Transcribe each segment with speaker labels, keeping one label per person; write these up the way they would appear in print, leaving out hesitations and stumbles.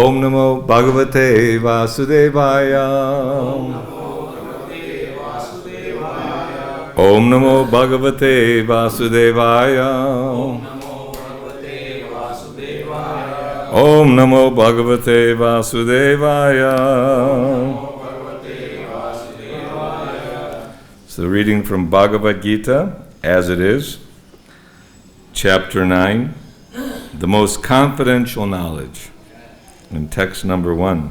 Speaker 1: Om Namo Bhagavate Vasudevaya. Om Namo Bhagavate Vasudevaya. Om Namo Bhagavate Vasudevaya. So reading from Bhagavad-Gita as it is, chapter 9, the most confidential knowledge, in text number 1.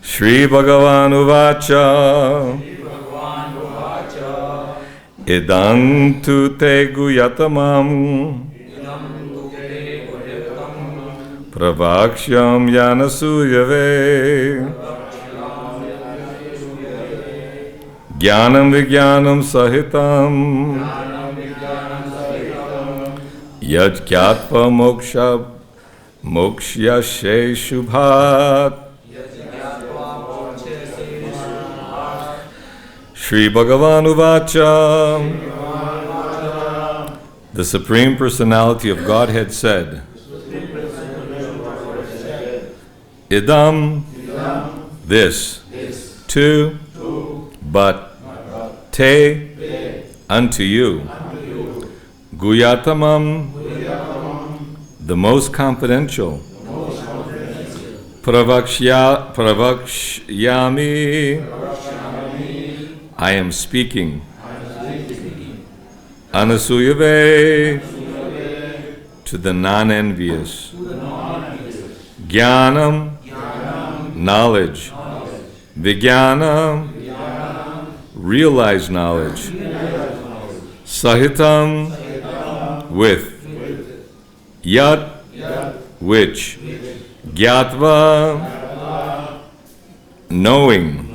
Speaker 1: Shri Bhagavan Uvacha Idam tu te guyatamam Pravakshyam Yanasuyave Jnanam Vijnanam Sahitam Yad Kyatva Mokshashe Shubhat. Shri Bhagavan Uvacha. The Supreme Personality of Godhead said, Idam, this, tu, but, te, unto you, guyatamam, the most confidential, pravakshyami, I am speaking, anasuyave, to the non-envious, jnanam, knowledge, vijnanam, realized knowledge, sahitam, with, yat, which, gyatva, knowing,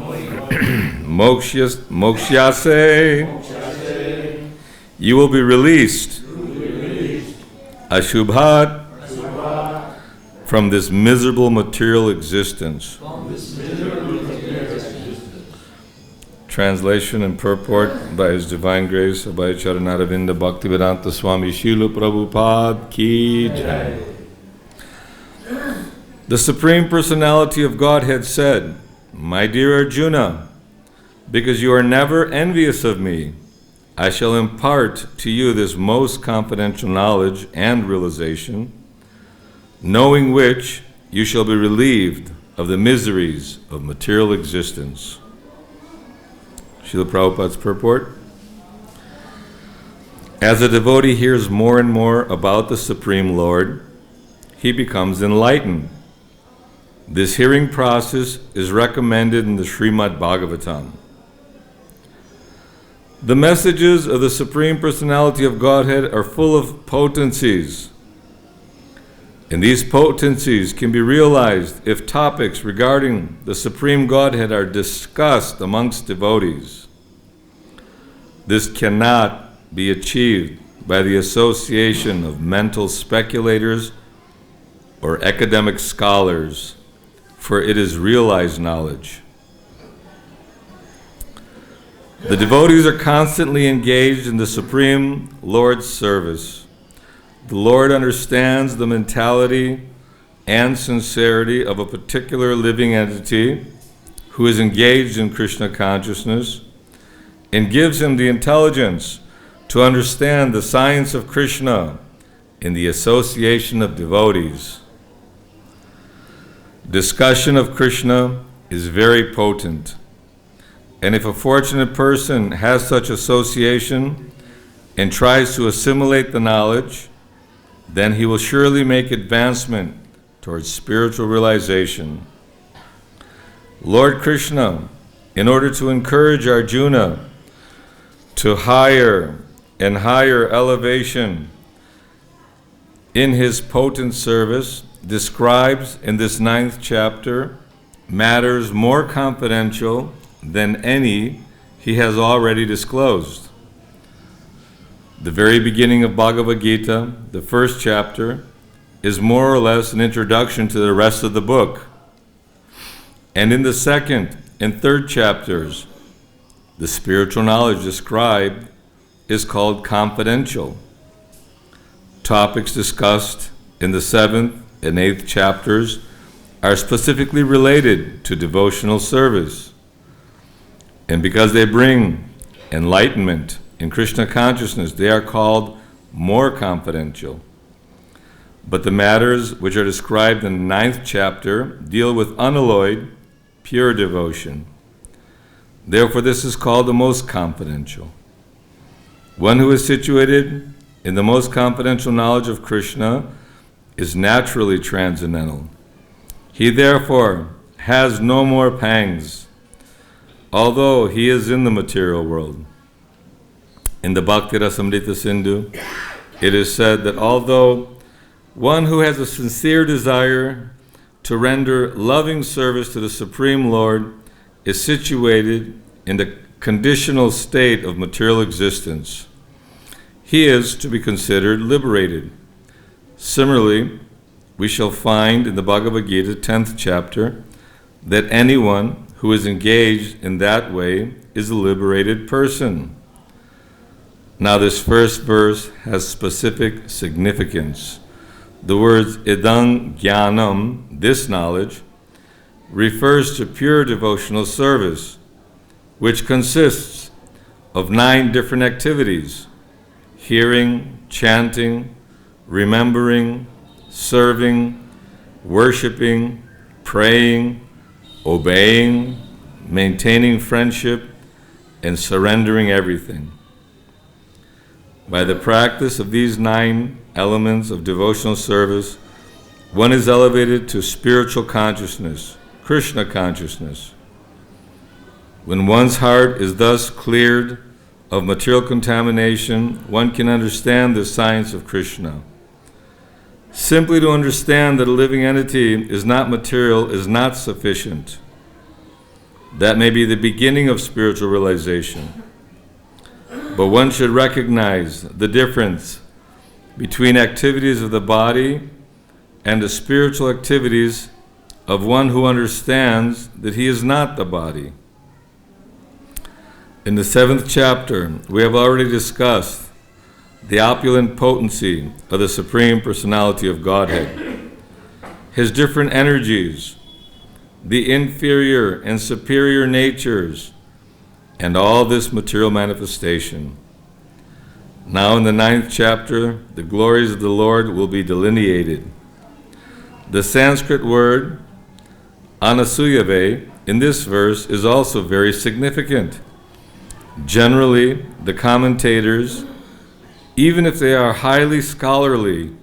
Speaker 1: mokshase, you will be released, ashubhat, from this miserable material existence. Translation and purport by His Divine Grace Abhay Charanaravinda Bhaktivedanta Swami Srila Prabhupada Ki Jai. The Supreme Personality of Godhead said, My dear Arjuna, because you are never envious of me, I shall impart to you this most confidential knowledge and realization, knowing which you shall be relieved of the miseries of material existence. Srila Prabhupada's purport. As a devotee hears more and more about the Supreme Lord, he becomes enlightened. This hearing process is recommended in the Srimad Bhagavatam. The messages of the Supreme Personality of Godhead are full of potencies. And these potencies can be realized if topics regarding the Supreme Godhead are discussed amongst devotees. This cannot be achieved by the association of mental speculators or academic scholars, for it is realized knowledge. The devotees are constantly engaged in the Supreme Lord's service. The Lord understands the mentality and sincerity of a particular living entity who is engaged in Krishna consciousness and gives him the intelligence to understand the science of Krishna in the association of devotees. Discussion of Krishna is very potent, and if a fortunate person has such association and tries to assimilate the knowledge, then he will surely make advancement towards spiritual realization. Lord Krishna, in order to encourage Arjuna to higher and higher elevation in his potent service, describes in this 9th chapter matters more confidential than any he has already disclosed. The very beginning of Bhagavad-Gita, the 1st chapter, is more or less an introduction to the rest of the book. And in the 2nd and 3rd chapters, the spiritual knowledge described is called confidential. Topics discussed in the 7th and 8th chapters are specifically related to devotional service. And because they bring enlightenment in Krishna consciousness, they are called more confidential. But the matters which are described in the 9th chapter deal with unalloyed, pure devotion. Therefore, this is called the most confidential. One who is situated in the most confidential knowledge of Krishna is naturally transcendental. He therefore has no more pangs, although he is in the material world. In the Bhakti Rasamrita Sindhu, it is said that although one who has a sincere desire to render loving service to the Supreme Lord is situated in the conditional state of material existence, he is to be considered liberated. Similarly, we shall find in the Bhagavad-Gita, 10th chapter, that anyone who is engaged in that way is a liberated person. Now, this first verse has specific significance. The words idang jnanam, this knowledge, refers to pure devotional service, which consists of 9 different activities: hearing, chanting, remembering, serving, worshiping, praying, obeying, maintaining friendship, and surrendering everything. By the practice of these 9 elements of devotional service, one is elevated to spiritual consciousness, Krishna consciousness. When one's heart is thus cleared of material contamination, one can understand the science of Krishna. Simply to understand that a living entity is not material is not sufficient. That may be the beginning of spiritual realization. But one should recognize the difference between activities of the body and the spiritual activities of one who understands that he is not the body. In the 7th chapter, we have already discussed the opulent potency of the Supreme Personality of Godhead, his different energies, the inferior and superior natures, and all this material manifestation. Now in the 9th chapter, the glories of the Lord will be delineated. The Sanskrit word anasuyave in this verse is also very significant. Generally, the commentators, even if they are highly scholarly,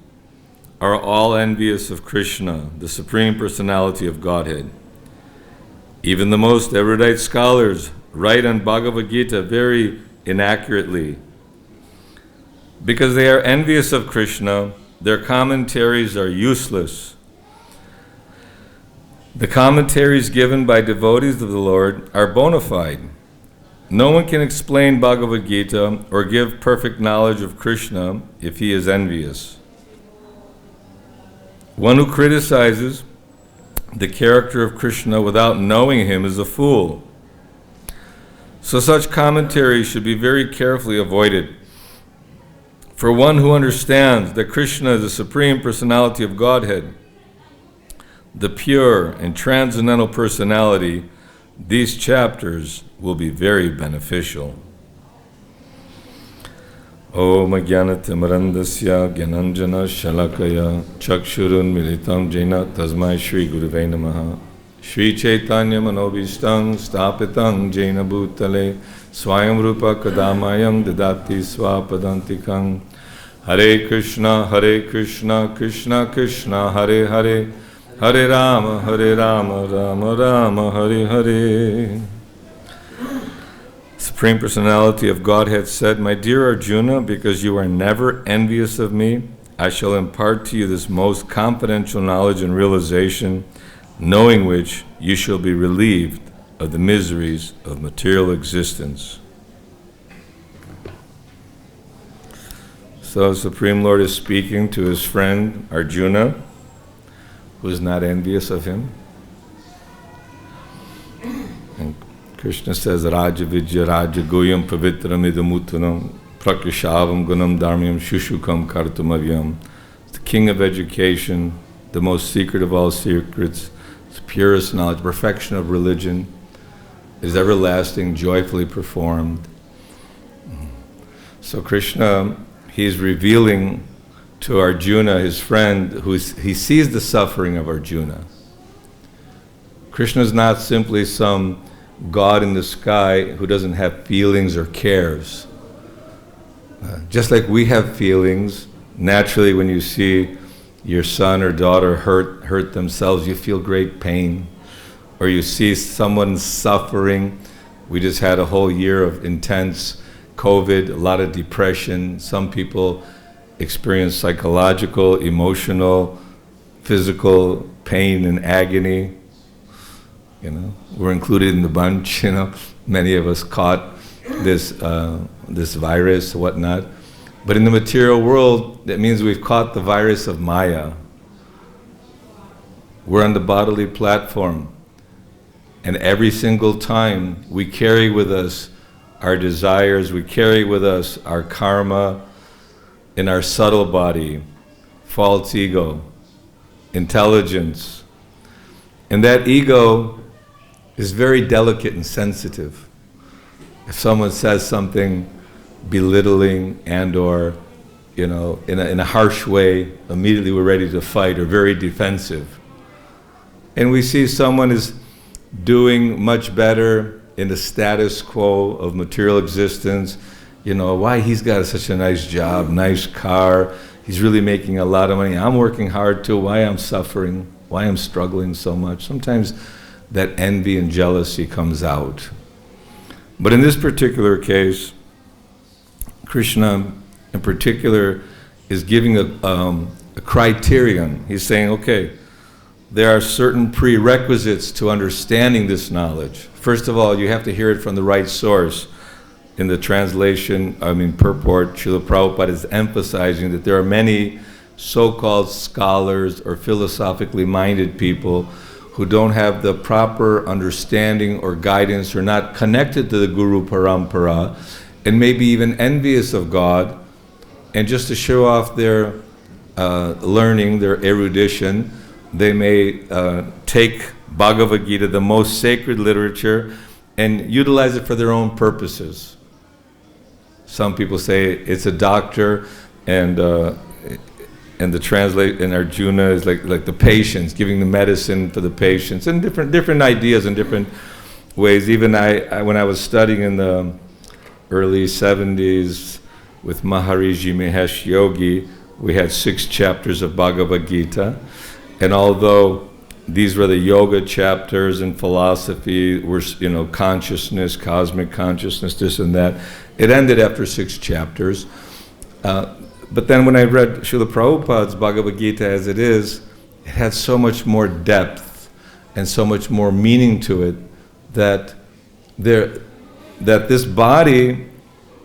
Speaker 1: are all envious of Krishna, the Supreme Personality of Godhead. Even the most erudite scholars write on Bhagavad-Gita very inaccurately. Because they are envious of Krishna, their commentaries are useless. The commentaries given by devotees of the Lord are bona fide. No one can explain Bhagavad-Gita or give perfect knowledge of Krishna if he is envious. One who criticizes the character of Krishna without knowing him is a fool. So such commentaries should be very carefully avoided. For one who understands that Krishna is the Supreme Personality of Godhead, the pure and transcendental personality, these chapters will be very beneficial. Om Jnanatimirandasya Gyananjana Shalakaya Chakshurun Militam Jena Tasmai Shri Gurave Namaha Shri Chaitanya Manobhishtam Sthapitam Jena Bhutale Swayam Rupa Kadamayam Dadati Swapadantikam Hare Krishna, Krishna Krishna, Hare Hare, Hare Rama, Rama Rama, Hare Hare. Supreme Personality of Godhead said, "My dear Arjuna, because you are never envious of me, I shall impart to you this most confidential knowledge and realization, knowing which you shall be relieved of the miseries of material existence." So Supreme Lord is speaking to his friend Arjuna, who is not envious of him. And Krishna says, Raja Vidya Raja Goyam Pavitram Idamutanam Prakrishavam Gunam Dharmyam Shushukam Kartamavyam. The king of education, the most secret of all secrets, its purest knowledge, perfection of religion, is everlasting, joyfully performed. So Krishna, he's revealing to Arjuna, his friend, he sees the suffering of Arjuna. Krishna is not simply some God in the sky who doesn't have feelings or cares. Just like we have feelings, naturally when you see your son or daughter hurt themselves, you feel great pain. Or you see someone suffering. We just had a whole year of intense COVID, a lot of depression. Some people experience psychological, emotional, physical pain and agony. We're included in the bunch. Many of us caught this virus, whatnot. But in the material world, that means we've caught the virus of Maya. We're on the bodily platform. And every single time we carry with us our desires, we carry with us our karma in our subtle body, false ego, intelligence. And that ego is very delicate and sensitive. If someone says something belittling and or, in a harsh way, immediately we're ready to fight or very defensive. And we see someone is doing much better in the status quo of material existence. Why he's got such a nice job, nice car, he's really making a lot of money. I'm working hard too, why I'm suffering, why I'm struggling so much. Sometimes that envy and jealousy comes out. But in this particular case, Krishna in particular is giving a criterion. He's saying, okay, there are certain prerequisites to understanding this knowledge. First of all, you have to hear it from the right source. In the translation, purport, Srila Prabhupada is emphasizing that there are many so-called scholars or philosophically minded people who don't have the proper understanding or guidance or not connected to the Guru Parampara and maybe even envious of God, and just to show off their learning, their erudition, they may take Bhagavad-Gita, the most sacred literature, and utilize it for their own purposes. Some people say it's a doctor, and Arjuna is like the patients, giving the medicine for the patients, and different ideas and different ways. Even when I was studying in the early 70s with Maharishi Mahesh Yogi, we had 6 chapters of Bhagavad-Gita, and although these were the yoga chapters and philosophy, were consciousness, cosmic consciousness, this and that, it ended after 6 chapters. But then when I read Srila Prabhupada's Bhagavad-Gita as it is, it had so much more depth and so much more meaning to it that this body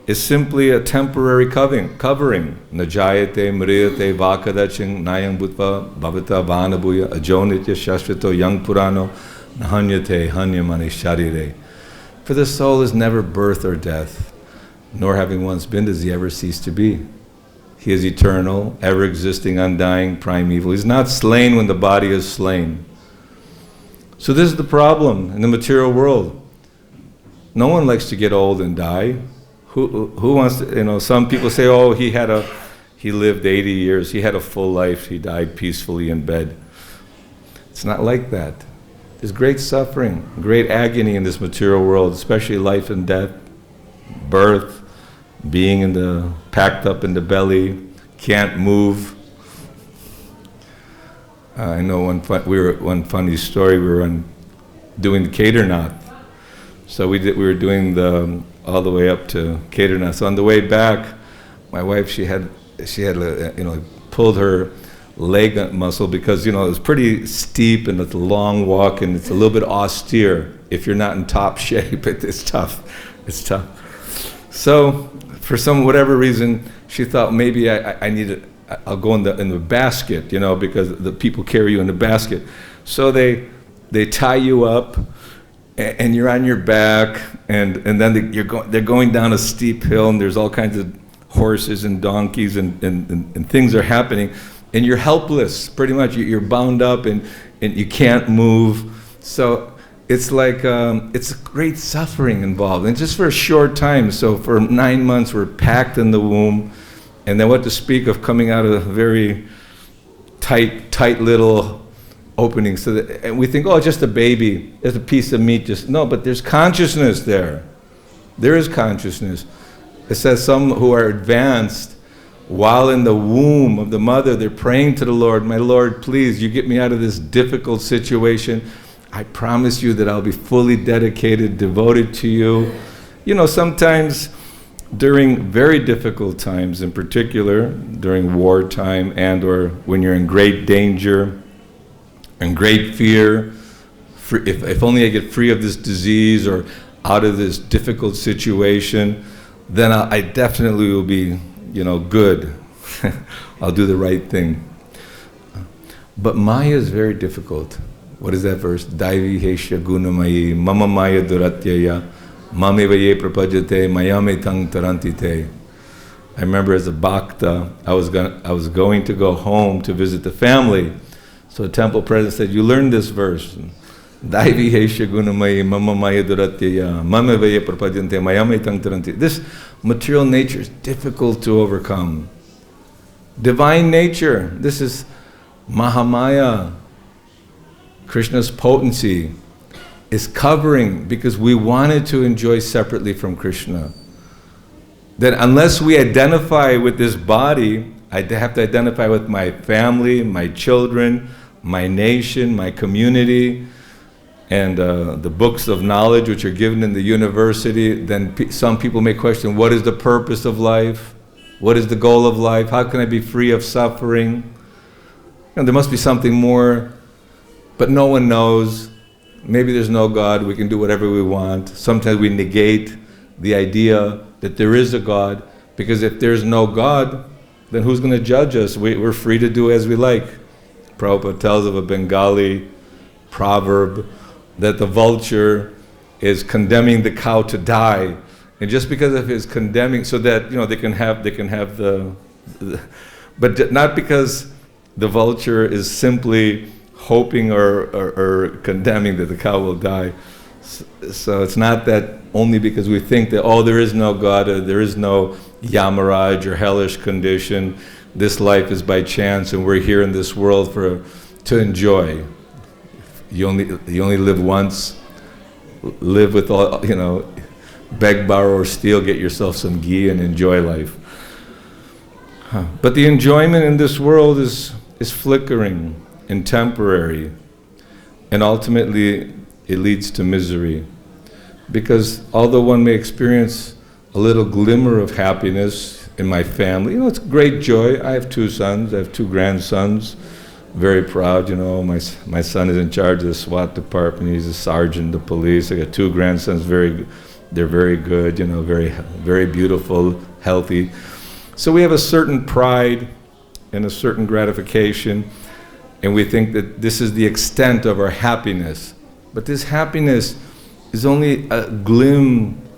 Speaker 1: is simply a temporary covering. Najayate, mriyate, vakadaching, nayam bhutva, bhavita vanabuya, ajonitya shashvito, yang purano, nahanyate, hanyamani sharire. For the soul is never birth or death, nor having once been does he ever cease to be. He is eternal, ever-existing, undying, primeval. He's not slain when the body is slain. So this is the problem in the material world. No one likes to get old and die. Who wants to, some people say, oh, he lived 80 years, he had a full life, he died peacefully in bed. It's not like that. There's great suffering, great agony in this material world, especially life and death, birth, being packed up in the belly, can't move. I know one funny story. We were doing the Kedarnath, so we were doing all the way up to Kedarnath. So on the way back, my wife she had pulled her leg muscle because it was pretty steep and it's a long walk and it's a little bit austere. If you're not in top shape, it's tough. It's tough. So for whatever reason, she thought maybe I'll go in the basket, because the people carry you in the basket. So they tie you up, and you're on your back, and then they're going down a steep hill, and there's all kinds of horses and donkeys and things are happening, and you're helpless, pretty much. You're bound up and you can't move. So it's like, it's great suffering involved, and just for a short time. So for 9 months, we're packed in the womb, and then what to speak of coming out of a very tight little opening. So that, and we think, oh, just a baby, it's a piece of meat. No, but there's consciousness there. There is consciousness. It says some who are advanced, while in the womb of the mother, they're praying to the Lord, my Lord, please, you get me out of this difficult situation. I promise you that I'll be fully dedicated, devoted to you. You know, sometimes during very difficult times, in particular, during wartime and or when you're in great danger and great fear, if only I get free of this disease or out of this difficult situation, then I definitely will be, you know, good. I'll do the right thing. But Maya is very difficult. What is that verse? Daivi hesha gunamayi mama maya duratyaya mamevaye prapajate mayame tang tarantite. I remember as a bhakta, I was going to go home to visit the family. So the temple president said, you learned this verse. Daivi hesha gunamayi mama maya duratyaya mamevaye prapajate mayame tang tarantite. This material nature is difficult to overcome. Divine nature, this is Mahamaya. Krishna's potency is covering, because we wanted to enjoy separately from Krishna. That unless we identify with this body, I have to identify with my family, my children, my nation, my community, and the books of knowledge which are given in the university. Then some people may question, what is the purpose of life? What is the goal of life? How can I be free of suffering? There must be something more. But no one knows. Maybe there's no God, we can do whatever we want. Sometimes we negate the idea that there is a God, because if there's no God, then who's going to judge us? We're free to do as we like. Prabhupada tells of a Bengali proverb that the vulture is condemning the cow to die, and just because of his condemning, so that, you know, they can have the but not because the vulture is simply hoping or condemning that the cow will die. So it's not that only because we think that, oh, there is no God, or there is no Yamaraj or hellish condition. This life is by chance, and we're here in this world to enjoy. You only live once. Live with all, you know, beg, borrow, or steal. Get yourself some ghee and enjoy life. But the enjoyment in this world is flickering and temporary, and ultimately it leads to misery. Because although one may experience a little glimmer of happiness in my family, you know, it's great joy. I have 2 sons, I have 2 grandsons, very proud, you know. My son is in charge of the SWAT department, he's a sergeant of police. I got 2 grandsons, they're very good, you know, very, very beautiful, healthy. So we have a certain pride and a certain gratification, and we think that this is the extent of our happiness. But this happiness is only a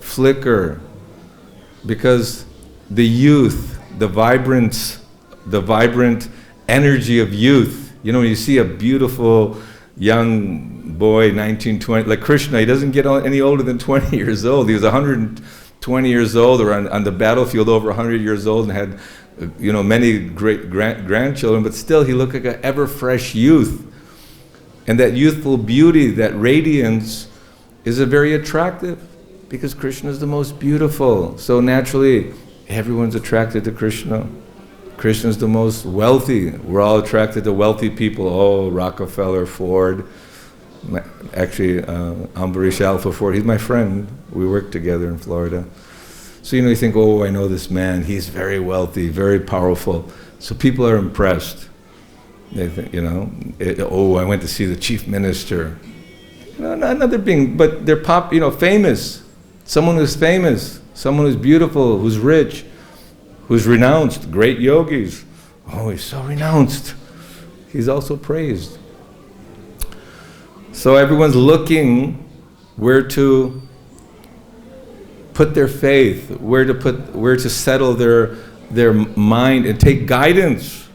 Speaker 1: flicker, because the youth, the vibrant energy of youth, you know, when you see a beautiful young boy, 19, 20, like Krishna, he doesn't get any older than 20 years old. He was 120 years old, or on the battlefield over 100 years old, and had, you know, many great grandchildren, but still he looked like an ever-fresh youth. And that youthful beauty, that radiance, is a very attractive, because Krishna is the most beautiful. So naturally, everyone's attracted to Krishna. Krishna is the most wealthy. We're all attracted to wealthy people. Oh, Rockefeller, Ford. Actually, Ambarish Alpha Ford, he's my friend. We work together in Florida. So, you know, you think, oh, I know this man. He's very wealthy, very powerful. So people are impressed. They think, you know, oh, I went to see the chief minister. No, not they're being, but they're famous. Someone who's famous, someone who's beautiful, who's rich, who's renounced, great yogis. Oh, he's so renounced. He's also praised. So everyone's looking where to put their faith, where to settle their mind and take guidance.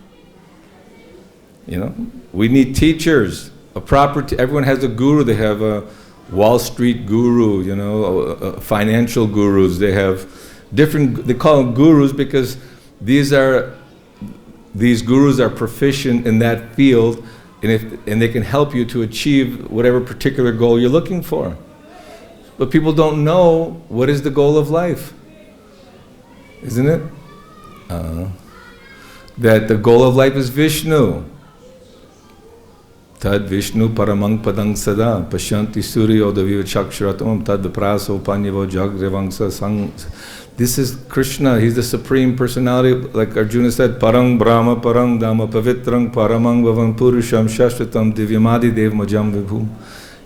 Speaker 1: You know, we need teachers. Everyone has a guru. They have a Wall Street guru, you know, financial gurus. They have different, they call them gurus because these gurus are proficient in that field, and they can help you to achieve whatever particular goal you're looking for. But people don't know what is the goal of life, isn't it? That the goal of life is Vishnu. Tad Vishnu paramang padang sada pashyanti suryo daviva chakshratam tad praso panyavo jagrevangsa sang. This is Krishna. He's the Supreme Personality, like Arjuna said, parang brahma parang dhamma pavitrang paramang bhavan purusham shashvatam divyamadi dev majam vibhum.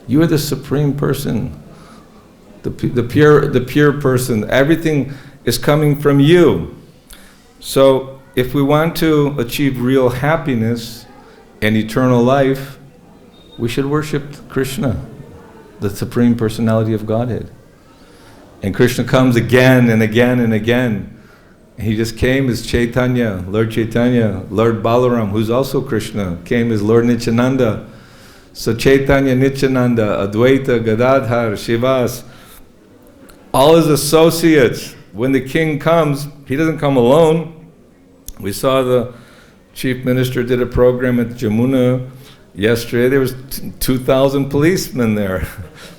Speaker 1: You are the Supreme Person, the pure person. Everything is coming from you. So if we want to achieve real happiness and eternal life, we should worship Krishna, the Supreme Personality of Godhead. And Krishna comes again and again and again. He just came as Chaitanya, Lord Chaitanya. Lord Balaram, who's also Krishna, came as Lord Nityananda. So Chaitanya, Nityananda, Advaita, Gadadhar, Shivas, all his associates. When the king comes, he doesn't come alone. We saw the chief minister did a program at Jamuna yesterday. There was 2,000 policemen there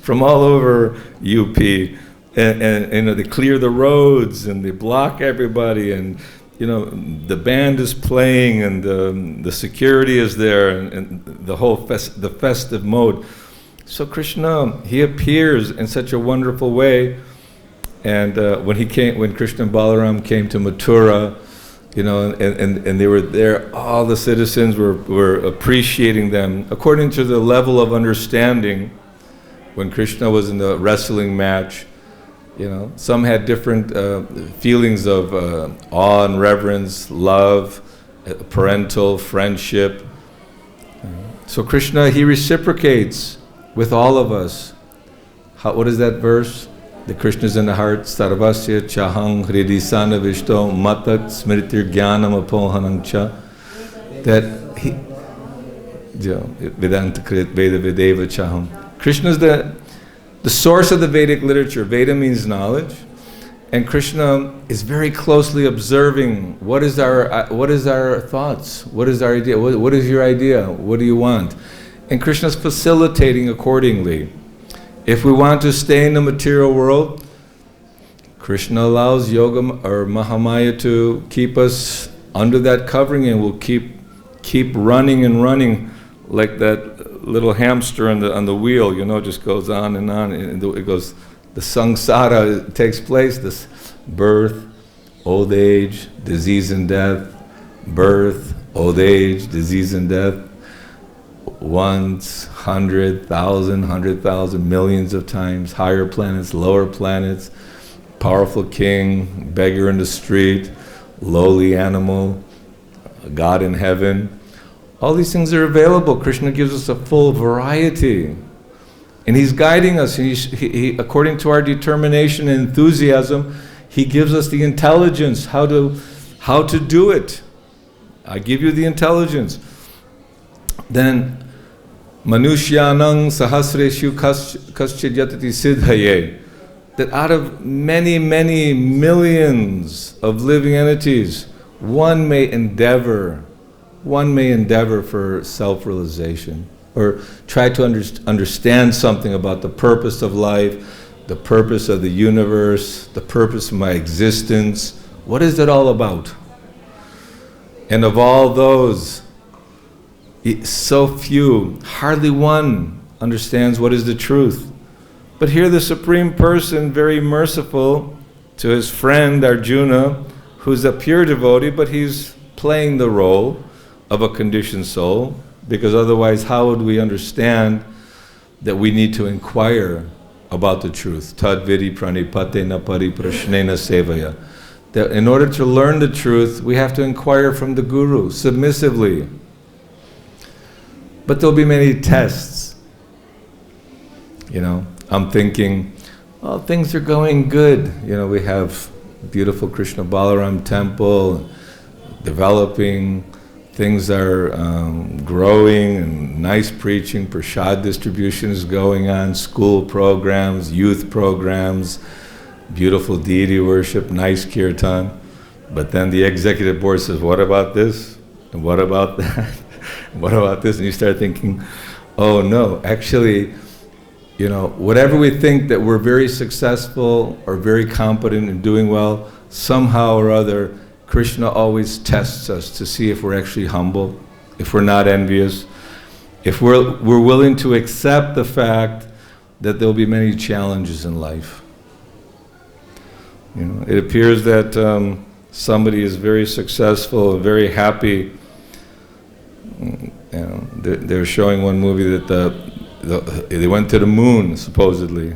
Speaker 1: from all over UP. And you know, they clear the roads and they block everybody, and you know, the band is playing and the security is there, and the whole the festive mode. So Krishna, he appears in such a wonderful way. And when Krishna and Balaram came to Mathura, you know, and they were there, all the citizens were appreciating them according to the level of understanding. When Krishna was in the wrestling match, you know, some had different feelings of awe and reverence, love, parental friendship. So Krishna, he reciprocates with all of us. What is that verse? The Krishna's in the heart. Sarvasya chahang hridisana vishto matak smritir jnanam apohanam cha. That he, Vedanta krit veda vedeva chaham. Krishna's the source of the Vedic literature. Veda means knowledge, and Krishna is very closely observing what is our thoughts, what is our idea, what is your idea, what do you want, and Krishna's facilitating accordingly. If we want to stay in the material world, Krishna allows yoga or Mahamaya to keep us under that covering, and we'll keep running and running like that little hamster on the wheel, you know, just goes on, and it goes, the samsara takes place, this birth, old age, disease and death, birth, old age, disease and death, once, 100,000, millions of times, higher planets, lower planets, powerful king, beggar in the street, lowly animal, God in heaven. All these things are available. Krishna gives us a full variety. And he's guiding us. He according to our determination and enthusiasm, he gives us the intelligence, how to do it. I give you the intelligence. Then, Manushyanang sahasreshu kaschid yatati siddhaye. That out of many, many millions of living entities, one may endeavor for self-realization, or try to understand something about the purpose of life, the purpose of the universe, the purpose of my existence. What is it all about? And of all those, so few, hardly one understands what is the truth. But here the Supreme Person, very merciful to his friend Arjuna, who's a pure devotee, but he's playing the role of a conditioned soul, because otherwise how would we understand that we need to inquire about the truth? Tad vidi pranipatena pariprashnena sevaya. That in order to learn the truth, we have to inquire from the Guru, submissively. But there'll be many tests. You know, I'm thinking, well, things are going good. You know, we have beautiful Krishna Balaram temple, developing, things are growing, and nice preaching, prashad distribution is going on, school programs, youth programs, beautiful deity worship, nice kirtan. But then the executive board says, what about this? And what about that? What about this? And you start thinking, oh no, actually, whatever we think that we're very successful or very competent in doing well, somehow or other, Krishna always tests us to see if we're actually humble, if we're not envious, if we're willing to accept the fact that there'll be many challenges in life. It appears that somebody is very successful and very happy. They're showing one movie that they went to the moon, supposedly.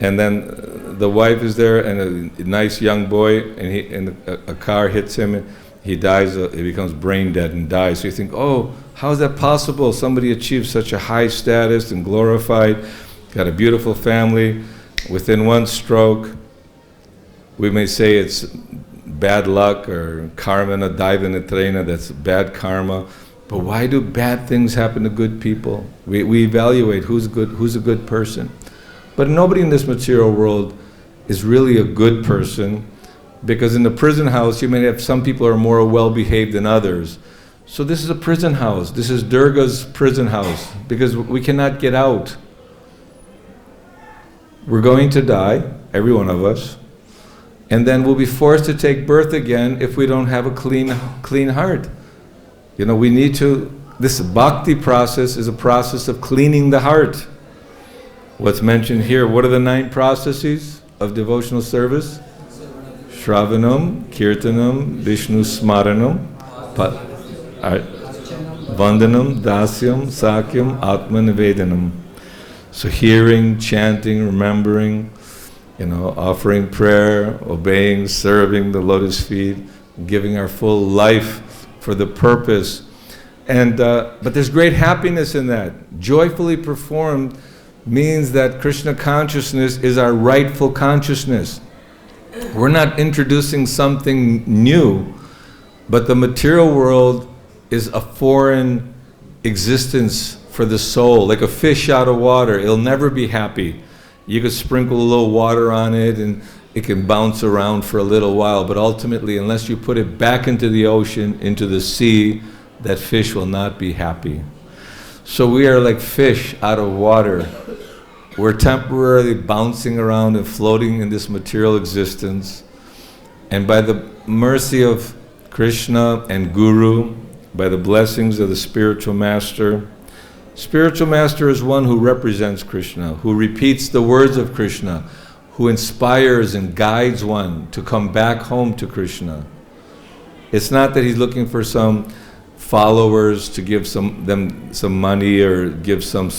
Speaker 1: And then the wife is there, and a nice young boy, and a car hits him, and he dies, he becomes brain dead and dies. So you think, oh, how is that possible? Somebody achieved such a high status and glorified, got a beautiful family. Within one stroke, we may say it's bad luck or karma na daivana trena, that's bad karma. But why do bad things happen to good people? We evaluate who's a good person. But nobody in this material world is really a good person, because in the prison house you may have some people who are more well-behaved than others. So this is a prison house. This is Durga's prison house, because we cannot get out. We're going to die, every one of us, and then we'll be forced to take birth again if we don't have a clean heart. We need to, this bhakti process is a process of cleaning the heart. What's mentioned here, what are the 9 processes of devotional service? Shravanam, Kirtanam, Vishnu Smaranam, Vandanam, Dasyam, Sakyam, Atma Nivedanam. So hearing, chanting, remembering, offering prayer, obeying, serving the lotus feet, giving our full life for the purpose. And but there's great happiness in that. Joyfully performed means that Krishna consciousness is our rightful consciousness. We're not introducing something new, but the material world is a foreign existence for the soul, like a fish out of water. It'll never be happy. You could sprinkle a little water on it and it can bounce around for a little while, but ultimately, unless you put it back into the ocean, into the sea, that fish will not be happy. So we are like fish out of water. We're temporarily bouncing around and floating in this material existence. And by the mercy of Krishna and Guru, by the blessings of the spiritual master is one who represents Krishna, who repeats the words of Krishna, who inspires and guides one to come back home to Krishna. It's not that he's looking for some followers to give them some money or give some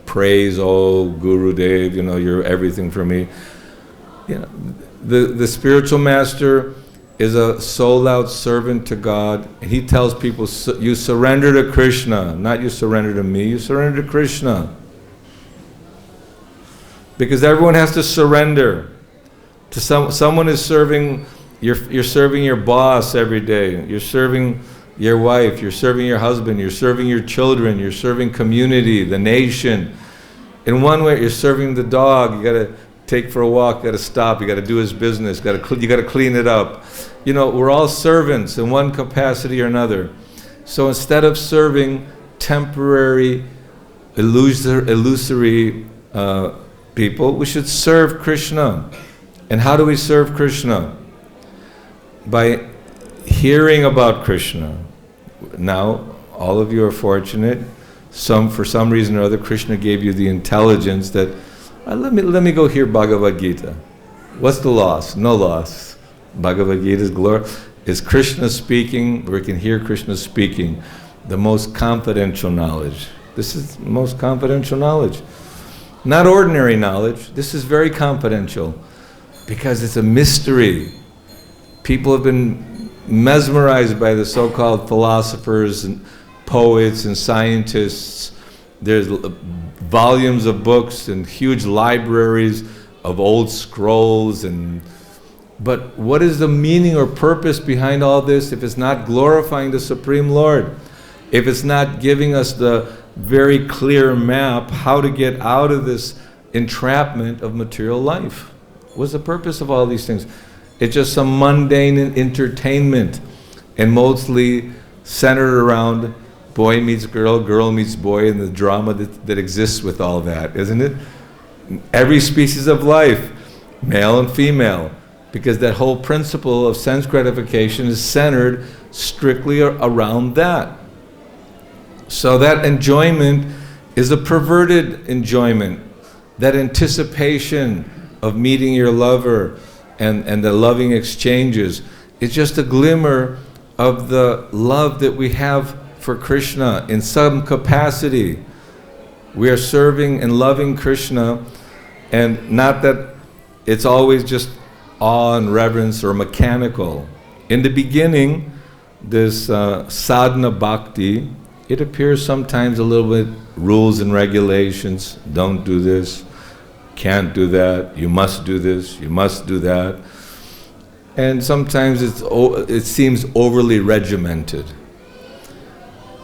Speaker 1: praise. Oh, Guru Dev, you're everything for me. The spiritual master is a sold-out servant to God, and he tells people, you surrender to Krishna, not you surrender to me, you surrender to Krishna. Because everyone has to surrender to someone is serving. You're serving your boss every day. You're serving your wife. You're serving your husband. You're serving your children. You're serving community, the nation. In one way, you're serving the dog. You got to take for a walk. You got to stop. You got to do his business. You got to clean it up. We're all servants in one capacity or another. So instead of serving temporary, illusory people, we should serve Krishna. And how do we serve Krishna? By hearing about Krishna. Now, all of you are fortunate. For some reason or other, Krishna gave you the intelligence that, let me go hear Bhagavad-Gita. What's the loss? No loss. Bhagavad-Gita is Krishna speaking. We can hear Krishna speaking. The most confidential knowledge. This is the most confidential knowledge. Not ordinary knowledge. This is very confidential because it's a mystery. People have been mesmerized by the so-called philosophers and poets and scientists. There's volumes of books and huge libraries of old scrolls and But what is the meaning or purpose behind all this if it's not glorifying the Supreme Lord? If it's not giving us the very clear map how to get out of this entrapment of material life? What's the purpose of all these things? It's just some mundane entertainment, and mostly centered around boy meets girl, girl meets boy, and the drama that exists with all that, isn't it? Every species of life, male and female, because that whole principle of sense gratification is centered strictly around that. So that enjoyment is a perverted enjoyment. That anticipation of meeting your lover and the loving exchanges is just a glimmer of the love that we have for Krishna in some capacity. We are serving and loving Krishna, and not that it's always just awe and reverence or mechanical. In the beginning, this sadhana bhakti, it appears sometimes a little bit rules and regulations. Don't do this, can't do that, you must do this, you must do that. And sometimes it seems overly regimented.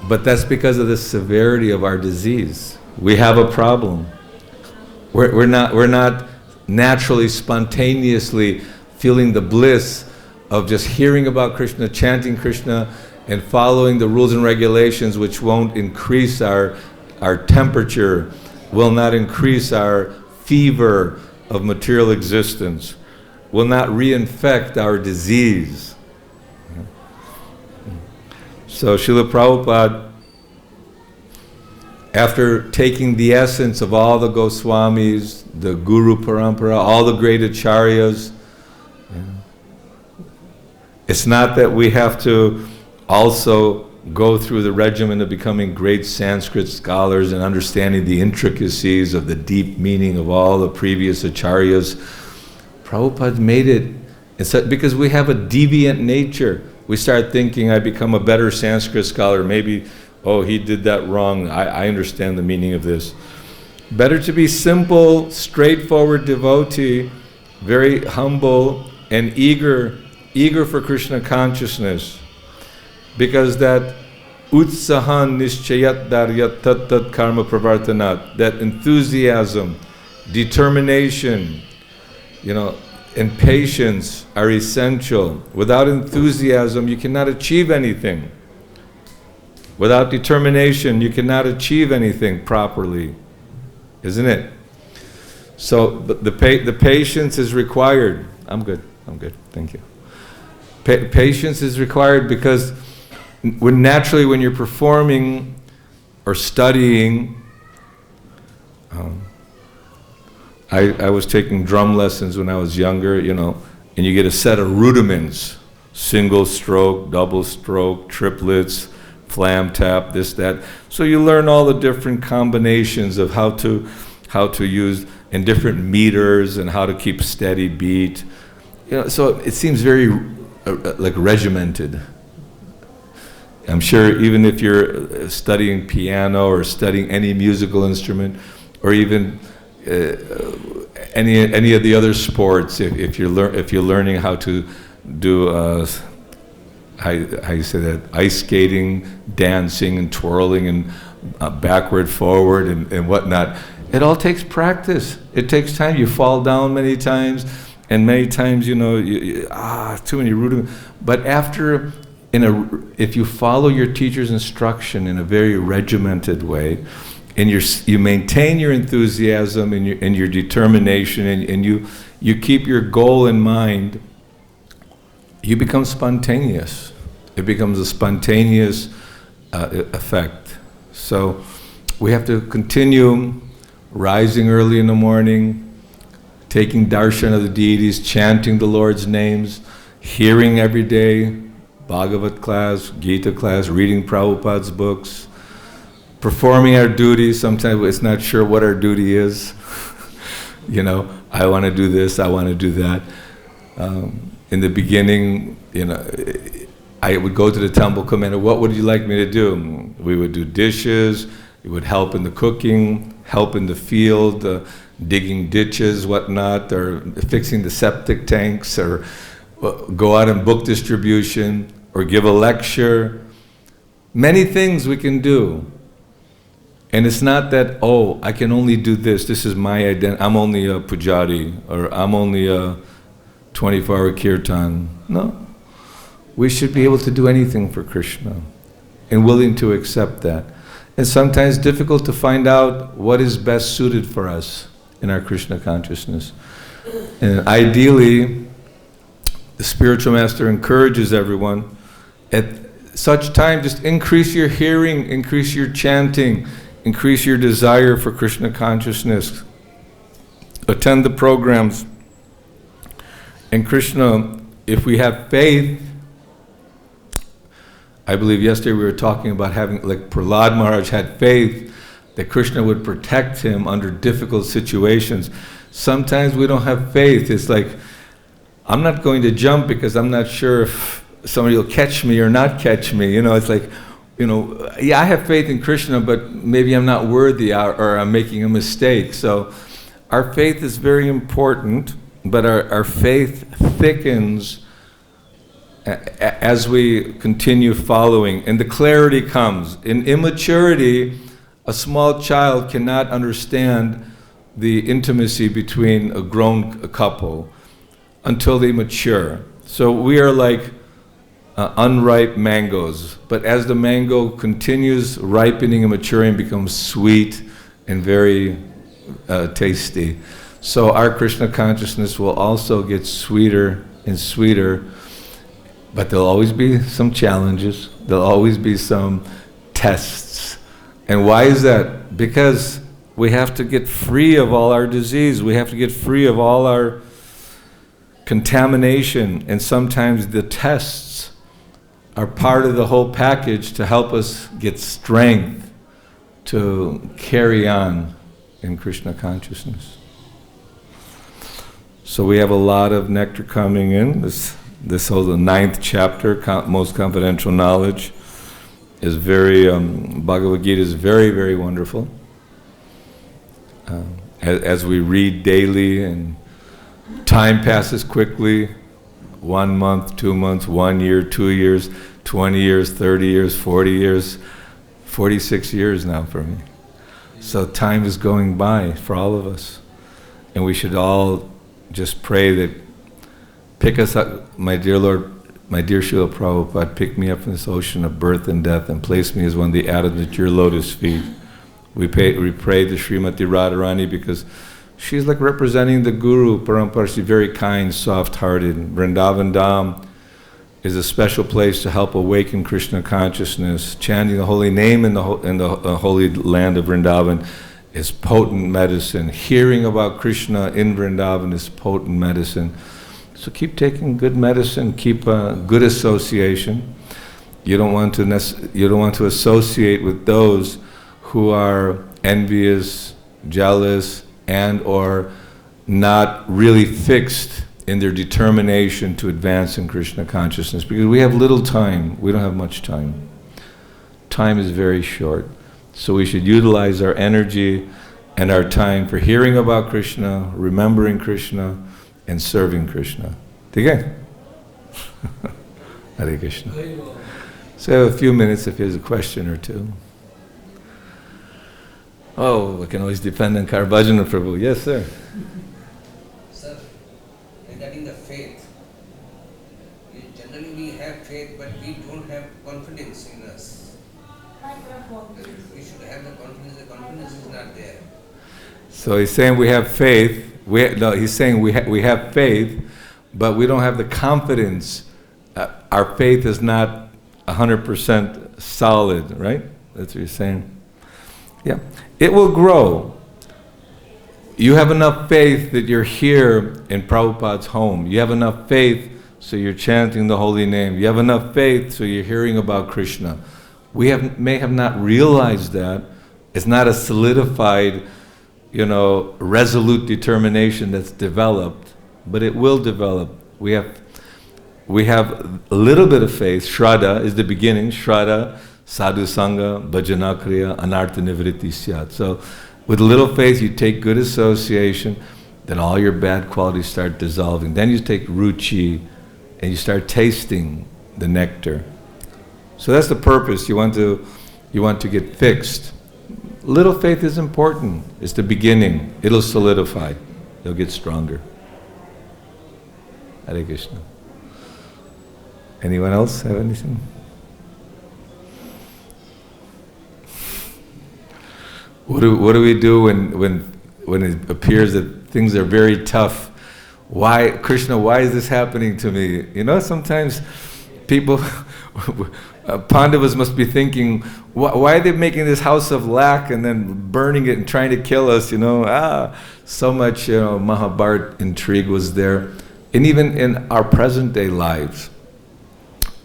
Speaker 1: But that's because of the severity of our disease. We have a problem. We're not naturally, spontaneously feeling the bliss of just hearing about Krishna, chanting Krishna, and following the rules and regulations, which won't increase our temperature, will not increase our fever of material existence, will not reinfect our disease. So Srila Prabhupada, after taking the essence of all the Goswamis, the Guru Parampara, all the great Acharyas, it's not that we have to also go through the regimen of becoming great Sanskrit scholars and understanding the intricacies of the deep meaning of all the previous Acharyas. Prabhupada made it because we have a deviant nature. We start thinking, I become a better Sanskrit scholar, maybe, oh, he did that wrong, I understand the meaning of this. Better to be simple, straightforward devotee, very humble and eager for Krishna consciousness. Because that utsahan nischayat daryat tat tat karma pravartanat, that enthusiasm, determination, and patience are essential. Without enthusiasm, you cannot achieve anything. Without determination, you cannot achieve anything properly, isn't it? So the patience is required. I'm good, thank you. Patience is required because when you're performing or studying, I was taking drum lessons when I was younger, and you get a set of rudiments, single stroke, double stroke, triplets, flam tap, this, that. So you learn all the different combinations of how to use, and different meters, and how to keep steady beat. So it seems very like regimented. I'm sure even if you're studying piano or studying any musical instrument, or even any of the other sports, if you're learning how to do how you say that, ice skating, dancing and twirling and backward, forward and whatnot, it all takes practice. It takes time. You fall down many times, and many times too many rudiments. But if you follow your teacher's instruction in a very regimented way, and you maintain your enthusiasm and your determination, and you keep your goal in mind, you become spontaneous. It becomes a spontaneous effect. So we have to continue rising early in the morning, taking darshan of the deities, chanting the Lord's names, hearing every day, Bhagavad class, Gita class, reading Prabhupada's books, performing our duties. Sometimes it's not sure what our duty is. I want to do this, I want to do that. In the beginning, I would go to the temple commander, what would you like me to do? We would do dishes, we would help in the cooking, help in the field, digging ditches, whatnot, or fixing the septic tanks, or go out in book distribution, or give a lecture. Many things we can do. And it's not that, oh, I can only do this. This is my identity. I'm only a pujari, or I'm only a 24-hour kirtan. No. We should be able to do anything for Krishna and willing to accept that. And sometimes difficult to find out what is best suited for us in our Krishna consciousness. And ideally, the spiritual master encourages everyone at such time, just increase your hearing, increase your chanting, increase your desire for Krishna consciousness. Attend the programs. And Krishna, if we have faith, I believe yesterday we were talking about having, like Prahlad Maharaj had faith that Krishna would protect him under difficult situations. Sometimes we don't have faith. It's like, I'm not going to jump because I'm not sure if somebody will catch me or not catch me. You know, it's like, yeah, I have faith in Krishna, but maybe I'm not worthy or I'm making a mistake. So our faith is very important, but our faith thickens as we continue following, and the clarity comes. In immaturity, a small child cannot understand the intimacy between a grown couple until they mature. So we are like unripe mangoes, but as the mango continues ripening and maturing, it becomes sweet and very tasty. So our Krishna consciousness will also get sweeter and sweeter, but there'll always be some challenges, there'll always be some tests. And why is that? Because we have to get free of all our disease, we have to get free of all our contamination, and sometimes the tests are part of the whole package to help us get strength to carry on in Krishna consciousness. So we have a lot of nectar coming in. This whole, the 9th chapter, most confidential knowledge, is very, Bhagavad-Gita is very, very wonderful. As we read daily, and time passes quickly, 1 month, 2 months, 1 year, 2 years, 20 years, 30 years, 40 years, 46 years now for me. So time is going by for all of us. And we should all just pray that, pick us up, my dear Lord, my dear Srila Prabhupada, pick me up from this ocean of birth and death and place me as one of the atoms at your lotus feet. We pray to Srimati Radharani because she's like representing the Guru Parampara. She's very kind, soft-hearted. Vrindavan Dham is a special place to help awaken Krishna consciousness. Chanting the holy name in the holy land of Vrindavan is potent medicine. Hearing about Krishna in Vrindavan is potent medicine. So keep taking good medicine, keep a good association. You don't want to associate with those who are envious, jealous, and or not really fixed in their determination to advance in Krishna consciousness, because we have little time. We don't have much time. Time is very short. So we should utilize our energy and our time for hearing about Krishna, remembering Krishna, and serving Krishna. Okay? Hare Krishna. So I have a few minutes if there's a question or two. Oh, we can always depend on Karabhajana Prabhu. Yes, sir.
Speaker 2: Sir, regarding the faith, generally we have faith, but we don't have confidence in us. We should have the confidence is not there.
Speaker 1: So he's saying we have faith. He's saying we have faith, but we don't have the confidence. Our faith is not 100% solid, right? That's what you're saying. Yeah. It will grow. You have enough faith that you're here in Prabhupada's home. You have enough faith so you're chanting the holy name. You have enough faith so you're hearing about Krishna. We may have not realized that. It's not a solidified, resolute determination that's developed, but it will develop. We have a little bit of faith. Shraddha is the beginning. Shraddha, sadhu sangha, bhajana kriya, anartha nivritti syat. So With little faith, you take good association, then all your bad qualities start dissolving. Then you take ruchi, and you start tasting the nectar. So that's the purpose. You want to get fixed. Little faith is important. It's the beginning. It'll solidify. You'll get stronger. Hare Krishna. Anyone else have anything? What do we do when it appears that things are very tough? Why, Krishna, why is this happening to me? You know, sometimes people, Pandavas must be thinking, why are they making this house of lac and then burning it and trying to kill us, you know? So much, Mahabharata intrigue was there. And even in our present day lives,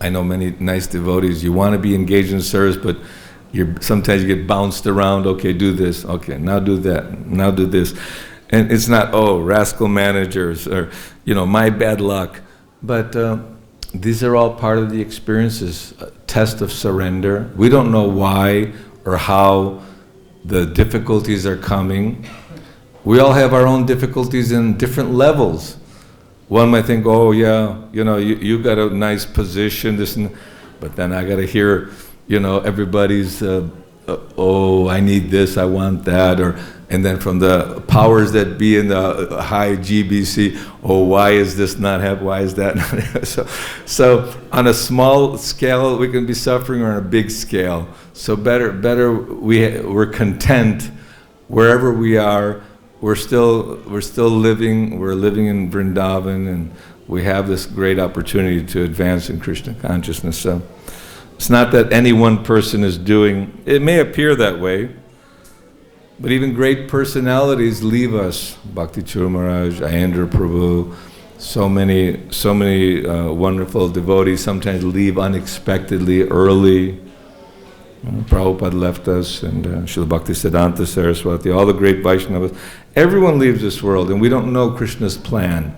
Speaker 1: I know many nice devotees, you want to be engaged in service, but sometimes you get bounced around, okay, do this, okay, now do that, now do this. And it's not, rascal managers, or, my bad luck. But these are all part of the experiences, a test of surrender. We don't know why or how the difficulties are coming. We all have our own difficulties in different levels. One might think, you got a nice position, but then I got to hear, everybody's, I need this, I want that, and then from the powers that be in the high GBC, why is this not happening, why is that not so on a small scale we can be suffering, or on a big scale. So better we're content wherever we are. We're still living, we're living in Vrindavan, and we have this great opportunity to advance in Krishna consciousness. So it's not that any one person is doing, it may appear that way, but even great personalities leave us. Bhakti Maharaj, Ayendra Prabhu, so many wonderful devotees sometimes leave unexpectedly, early. Prabhupada left us, and Srila Bhaktisiddhanta Saraswati, all the great Vaishnavas. Everyone leaves this world, and we don't know Krishna's plan.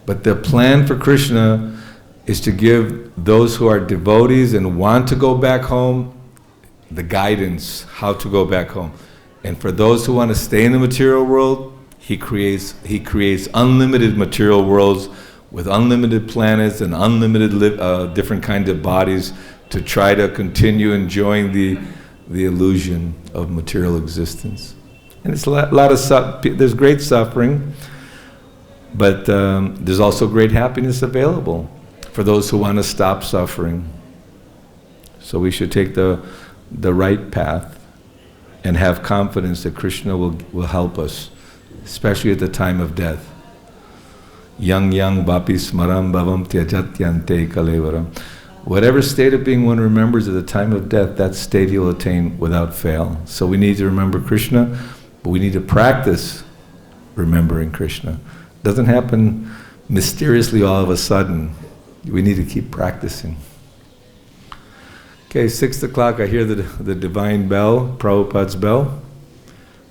Speaker 1: But the plan for Krishna is to give those who are devotees and want to go back home the guidance how to go back home. And for those who want to stay in the material world, he creates unlimited material worlds with unlimited planets and unlimited different kinds of bodies to try to continue enjoying the illusion of material existence. And it's a lot of there's great suffering, but there's also great happiness available for those who want to stop suffering. So we should take the right path and have confidence that Krishna will help us, especially at the time of death. Yang vapi smaram bhavam tyajatyante kalevaram. Whatever state of being one remembers at the time of death, that state he'll attain without fail. So we need to remember Krishna, but we need to practice remembering Krishna. It doesn't happen mysteriously all of a sudden. We need to keep practicing. Okay, 6 o'clock, I hear the divine bell, Prabhupada's bell.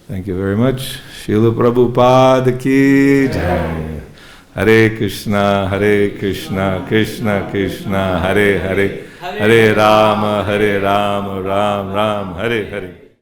Speaker 1: Thank you very much. Srila Prabhupada ki jai. Hare Krishna, Krishna Krishna, Hare Hare, Hare Rama, Rama Ram, Hare Hare.